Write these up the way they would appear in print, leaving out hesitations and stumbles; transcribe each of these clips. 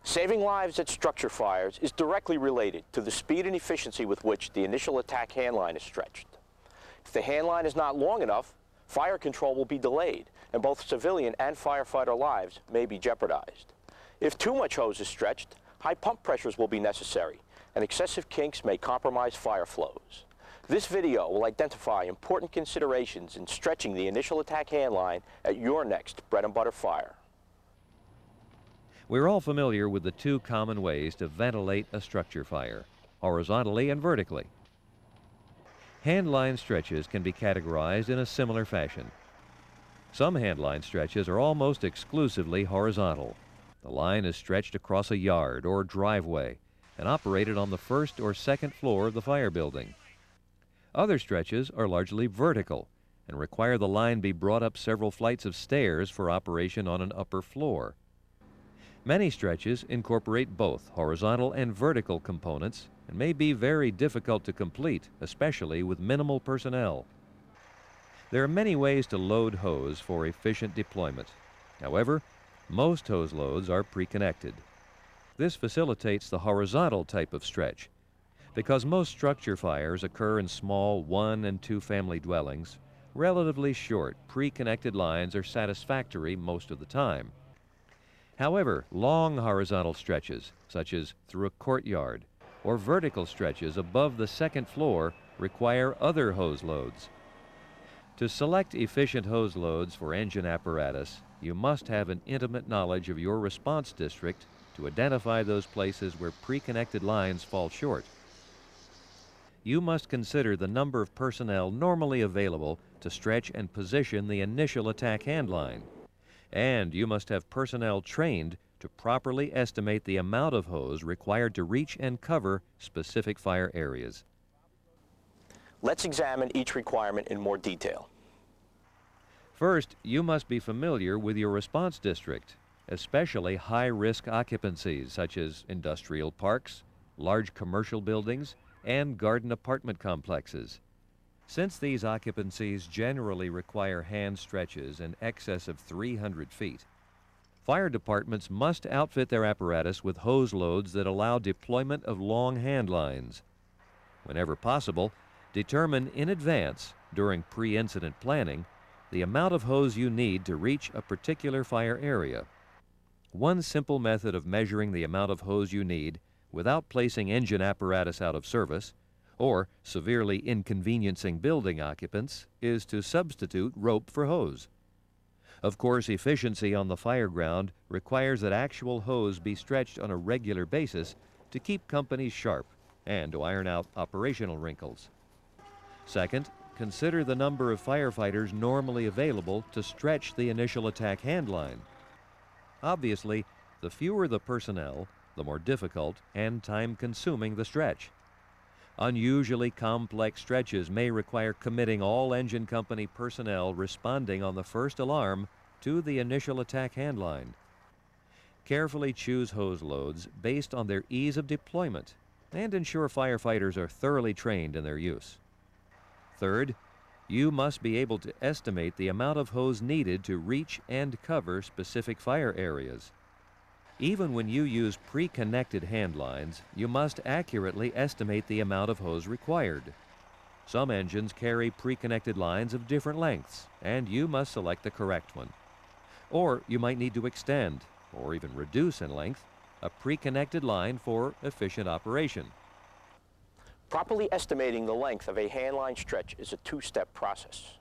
Saving lives at structure fires is directly related to the speed and efficiency with which the initial attack handline is stretched. If the handline is not long enough, fire control will be delayed, and both civilian and firefighter lives may be jeopardized. If too much hose is stretched, high pump pressures will be necessary, and excessive kinks may compromise fire flows. This video will identify important considerations in stretching the initial attack handline at your next bread and butter fire. We're all familiar with the two common ways to ventilate a structure fire, horizontally and vertically. Handline stretches can be categorized in a similar fashion. Some handline stretches are almost exclusively horizontal. The line is stretched across a yard or driveway and operated on the first or second floor of the fire building. Other stretches are largely vertical and require the line be brought up several flights of stairs for operation on an upper floor. Many stretches incorporate both horizontal and vertical components and may be very difficult to complete, especially with minimal personnel. There are many ways to load hose for efficient deployment. However, most hose loads are pre-connected. This facilitates the horizontal type of stretch. Because most structure fires occur in small 1- and 2-family dwellings, relatively short pre-connected lines are satisfactory most of the time. However, long horizontal stretches, such as through a courtyard, or vertical stretches above the second floor require other hose loads. To select efficient hose loads for engine apparatus, you must have an intimate knowledge of your response district to identify those places where pre-connected lines fall short. You must consider the number of personnel normally available to stretch and position the initial attack handline. And you must have personnel trained to properly estimate the amount of hose required to reach and cover specific fire areas. Let's examine each requirement in more detail. First, you must be familiar with your response district, especially high-risk occupancies such as industrial parks, large commercial buildings, and garden apartment complexes. Since these occupancies generally require hand stretches in excess of 300 feet, fire departments must outfit their apparatus with hose loads that allow deployment of long hand lines. Whenever possible, determine in advance, during pre-incident planning, the amount of hose you need to reach a particular fire area. One simple method of measuring the amount of hose you need without placing engine apparatus out of service or severely inconveniencing building occupants is to substitute rope for hose. Of course, efficiency on the fire ground requires that actual hose be stretched on a regular basis to keep companies sharp and to iron out operational wrinkles. Second, consider the number of firefighters normally available to stretch the initial attack handline. Obviously, the fewer the personnel, the more difficult and time-consuming the stretch. Unusually complex stretches may require committing all engine company personnel responding on the first alarm to the initial attack handline. Carefully choose hose loads based on their ease of deployment and ensure firefighters are thoroughly trained in their use. Third, you must be able to estimate the amount of hose needed to reach and cover specific fire areas. Even when you use pre-connected handlines, you must accurately estimate the amount of hose required. Some engines carry pre-connected lines of different lengths, and you must select the correct one. Or you might need to extend, or even reduce in length, a pre-connected line for efficient operation. Properly estimating the length of a handline stretch is a two-step process.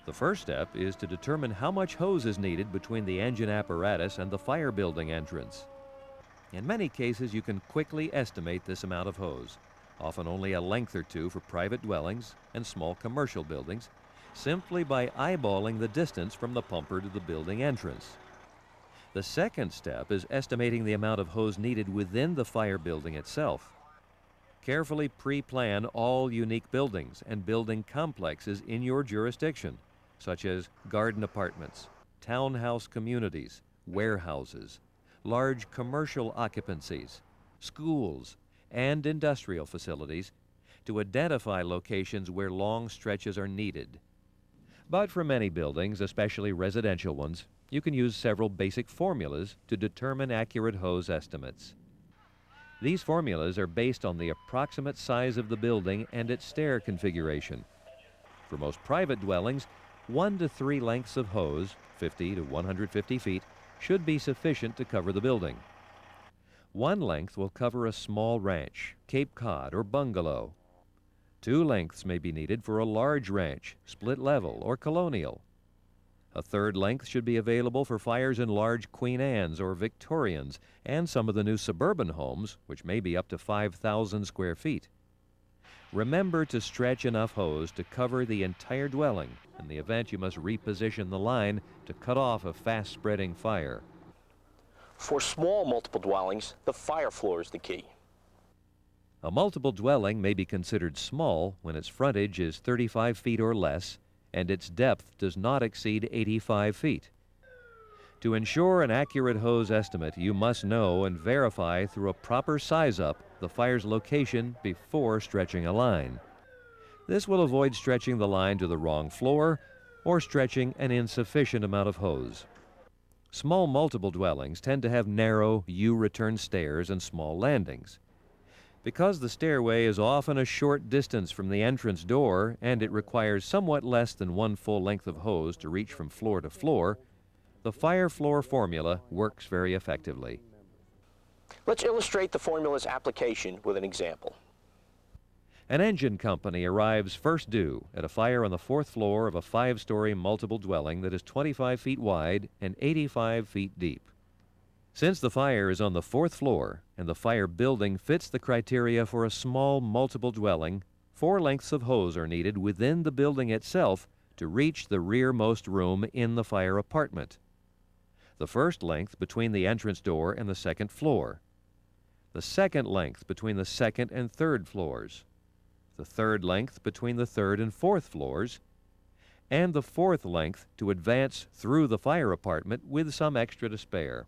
The first step is to determine how much hose is needed between the engine apparatus and the fire building entrance. In many cases, you can quickly estimate this amount of hose, often only a length or two for private dwellings and small commercial buildings, simply by eyeballing the distance from the pumper to the building entrance. The second step is estimating the amount of hose needed within the fire building itself. Carefully pre-plan all unique buildings and building complexes in your jurisdiction, such as garden apartments, townhouse communities, warehouses, large commercial occupancies, schools, and industrial facilities, to identify locations where long stretches are needed. But for many buildings, especially residential ones, you can use several basic formulas to determine accurate hose estimates. These formulas are based on the approximate size of the building and its stair configuration. For most private dwellings, 1 to 3 lengths of hose, 50 to 150 feet, should be sufficient to cover the building. 1 length will cover a small ranch, Cape Cod, or bungalow. 2 lengths may be needed for a large ranch, split level, or colonial. A 3rd length should be available for fires in large Queen Anne's or Victorians and some of the new suburban homes, which may be up to 5,000 square feet. Remember to stretch enough hose to cover the entire dwelling. In the event, you must reposition the line to cut off a fast-spreading fire. For small multiple dwellings, the fire floor is the key. A multiple dwelling may be considered small when its frontage is 35 feet or less and its depth does not exceed 85 feet. To ensure an accurate hose estimate, you must know and verify through a proper size-up the fire's location before stretching a line. This will avoid stretching the line to the wrong floor or stretching an insufficient amount of hose. Small multiple dwellings tend to have narrow U-return stairs and small landings. Because the stairway is often a short distance from the entrance door and it requires somewhat less than 1 full length of hose to reach from floor to floor, the fire floor formula works very effectively. Let's illustrate the formula's application with an example. An engine company arrives first due at a fire on the 4th floor of a 5-story multiple dwelling that is 25 feet wide and 85 feet deep. Since the fire is on the 4th floor and the fire building fits the criteria for a small multiple dwelling, 4 lengths of hose are needed within the building itself to reach the rearmost room in the fire apartment. The 1st length between the entrance door and the 2nd floor. The 2nd length between the 2nd and 3rd floors. The 3rd length between the 3rd and 4th floors. And the 4th length to advance through the fire apartment with some extra to spare.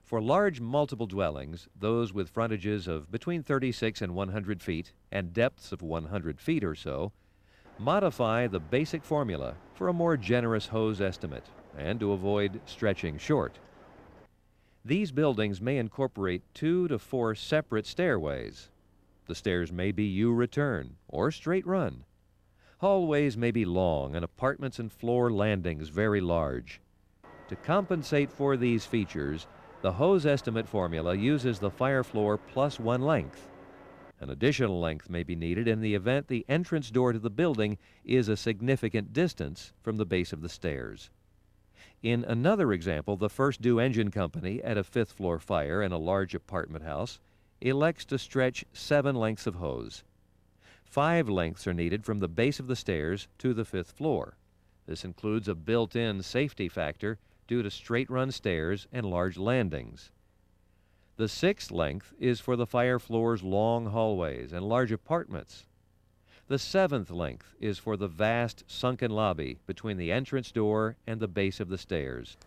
For large multiple dwellings, those with frontages of between 36 and 100 feet and depths of 100 feet or so, modify the basic formula for a more generous hose estimate and to avoid stretching short. These buildings may incorporate 2 to 4 separate stairways. The stairs may be U-return or straight run. Hallways may be long and apartments and floor landings very large. To compensate for these features, the hose estimate formula uses the fire floor plus 1 length. An additional length may be needed in the event the entrance door to the building is a significant distance from the base of the stairs. In another example, the first due engine company at a 5th floor fire in a large apartment house elects to stretch 7 lengths of hose. 5 lengths are needed from the base of the stairs to the 5th floor. This includes a built-in safety factor due to straight-run stairs and large landings. The 6th length is for the fire floor's long hallways and large apartments. The 7th length is for the vast sunken lobby between the entrance door and the base of the stairs.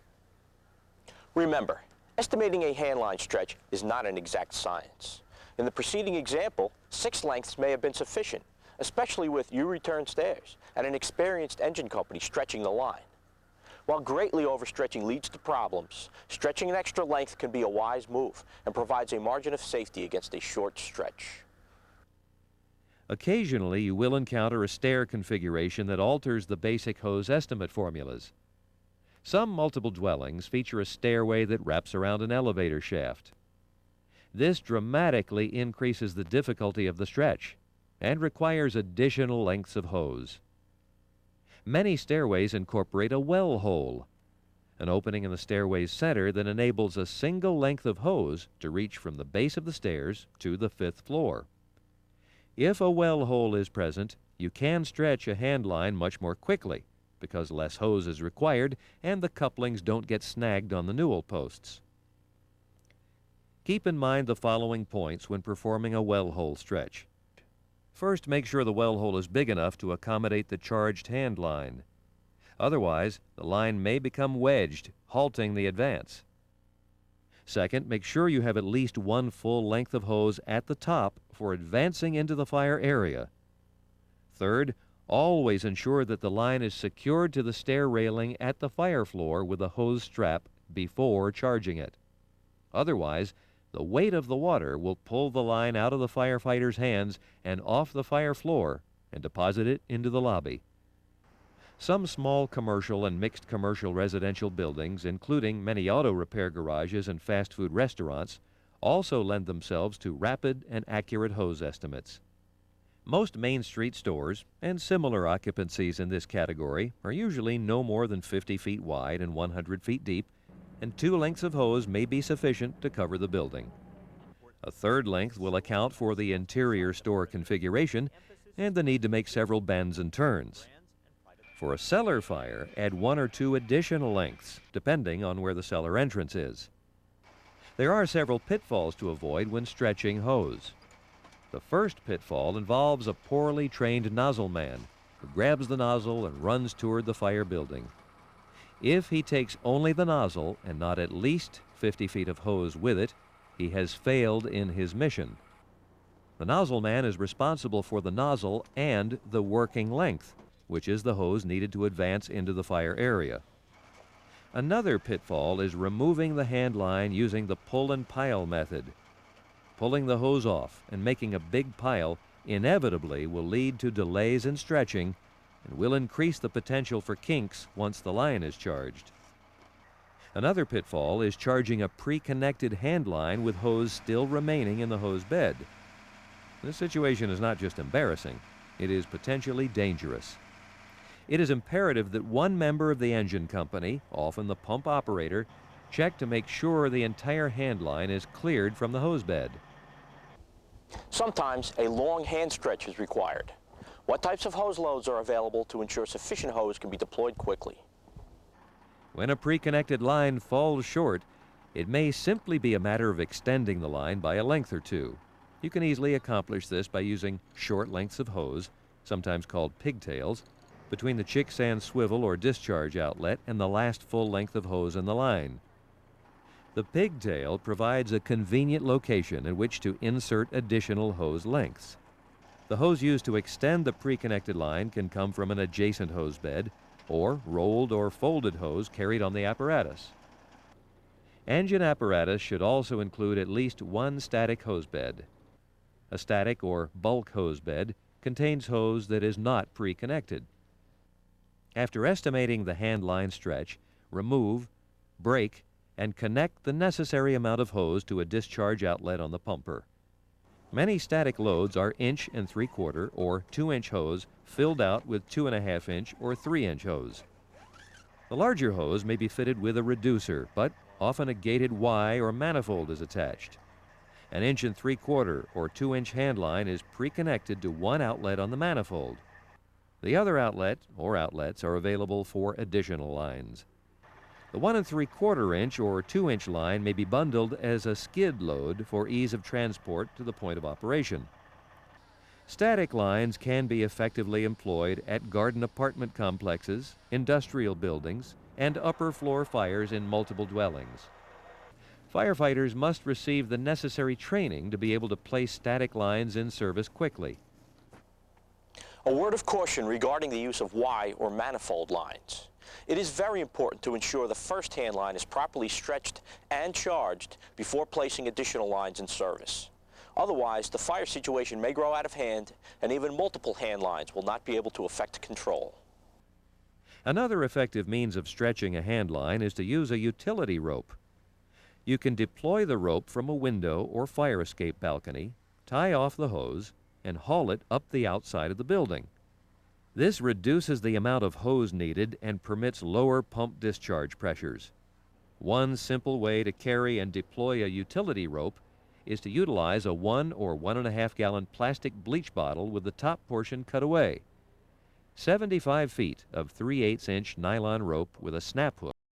Remember, estimating a handline stretch is not an exact science. In the preceding example, 6 lengths may have been sufficient, especially with U-return stairs and an experienced engine company stretching the line. While greatly overstretching leads to problems, stretching an extra length can be a wise move and provides a margin of safety against a short stretch. Occasionally, you will encounter a stair configuration that alters the basic hose estimate formulas. Some multiple dwellings feature a stairway that wraps around an elevator shaft. This dramatically increases the difficulty of the stretch and requires additional lengths of hose. Many stairways incorporate a well hole, an opening in the stairway's center that enables a single length of hose to reach from the base of the stairs to the 5th floor. If a well hole is present, you can stretch a handline much more quickly because less hose is required and the couplings don't get snagged on the newel posts. Keep in mind the following points when performing a well hole stretch. First, make sure the well hole is big enough to accommodate the charged hand line. Otherwise, the line may become wedged, halting the advance. Second, make sure you have at least 1 full length of hose at the top for advancing into the fire area. Third, Always ensure that the line is secured to the stair railing at the fire floor with a hose strap before charging it. Otherwise, the weight of the water will pull the line out of the firefighter's hands and off the fire floor and deposit it into the lobby. Some small commercial and mixed commercial residential buildings, including many auto repair garages and fast food restaurants, also lend themselves to rapid and accurate hose estimates. Most Main Street stores and similar occupancies in this category are usually no more than 50 feet wide and 100 feet deep, and 2 lengths of hose may be sufficient to cover the building. A third length will account for the interior store configuration and the need to make several bends and turns. For a cellar fire, add 1 or 2 additional lengths, depending on where the cellar entrance is. There are several pitfalls to avoid when stretching hose. The first pitfall involves a poorly trained nozzle man who grabs the nozzle and runs toward the fire building. If he takes only the nozzle and not at least 50 feet of hose with it, he has failed in his mission. The nozzle man is responsible for the nozzle and the working length, which is the hose needed to advance into the fire area. Another pitfall is removing the hand line using the pull and pile method. Pulling the hose off and making a big pile inevitably will lead to delays in stretching and will increase the potential for kinks once the line is charged. Another pitfall is charging a pre-connected hand line with hose still remaining in the hose bed. This situation is not just embarrassing, it is potentially dangerous. It is imperative that one member of the engine company, often the pump operator, check to make sure the entire hand line is cleared from the hose bed. Sometimes a long hand stretch is required. What types of hose loads are available to ensure sufficient hose can be deployed quickly? When a pre-connected line falls short, it may simply be a matter of extending the line by a length or 2. You can easily accomplish this by using short lengths of hose, sometimes called pigtails, between the chick sand swivel or discharge outlet and the last full length of hose in the line. The pigtail provides a convenient location in which to insert additional hose lengths. The hose used to extend the pre-connected line can come from an adjacent hose bed or rolled or folded hose carried on the apparatus. Engine apparatus should also include at least 1 static hose bed. A static or bulk hose bed contains hose that is not pre-connected. After estimating the hand line stretch, remove, break, and connect the necessary amount of hose to a discharge outlet on the pumper. Many static loads are 1 3/4 or 2-inch hose filled out with 2.5-inch or 3-inch hose. The larger hose may be fitted with a reducer, but often a gated Y or manifold is attached. An 1 3/4 or 2-inch hand line is pre-connected to one outlet on the manifold. The other outlet or outlets are available for additional lines. The 1 3/4-inch or 2-inch line may be bundled as a skid load for ease of transport to the point of operation. Static lines can be effectively employed at garden apartment complexes, industrial buildings, and upper floor fires in multiple dwellings. Firefighters must receive the necessary training to be able to place static lines in service quickly. A word of caution regarding the use of Y or manifold lines. It is very important to ensure the first hand line is properly stretched and charged before placing additional lines in service. Otherwise, the fire situation may grow out of hand, and even multiple hand lines will not be able to effect control. Another effective means of stretching a hand line is to use a utility rope. You can deploy the rope from a window or fire escape balcony, tie off the hose, and haul it up the outside of the building. This reduces the amount of hose needed and permits lower pump discharge pressures. One simple way to carry and deploy a utility rope is to utilize a 1 or 1.5 gallon plastic bleach bottle with the top portion cut away. 75 feet of 3/8-inch nylon rope with a snap hook